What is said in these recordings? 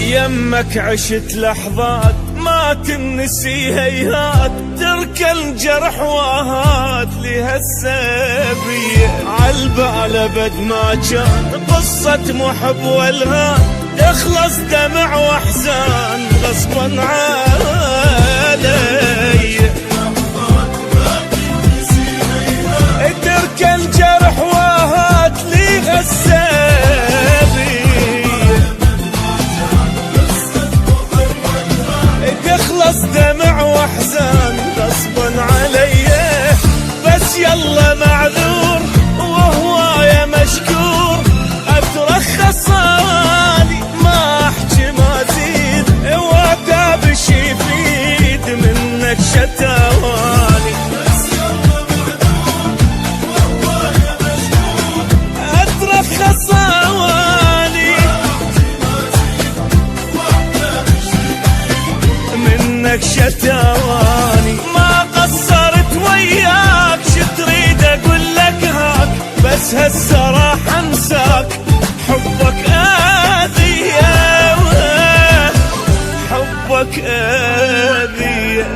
يمك عشت لحظات ما تنسي هيهات، تركى الجرح واهات لهالسبية. عالبال ابد ما كان قصة محب والهان، تخلص دمع واحزان غصبا علي. تركى الجرح واهات لهالسبية، تخلص دمع واحزان غصبا علي. بس يلا معذور وهوايا مشكور، اترخص اني ما احكي ما زيد، واتابش يفيد منك شتواني. اترخص اني منك شتواني. ما قصرت وياك شتريد اقول لك هاك، بس هسه راح انساك. حبك اذية حبك اذية.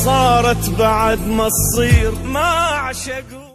صارت بعد ما تصير ما عشقوا.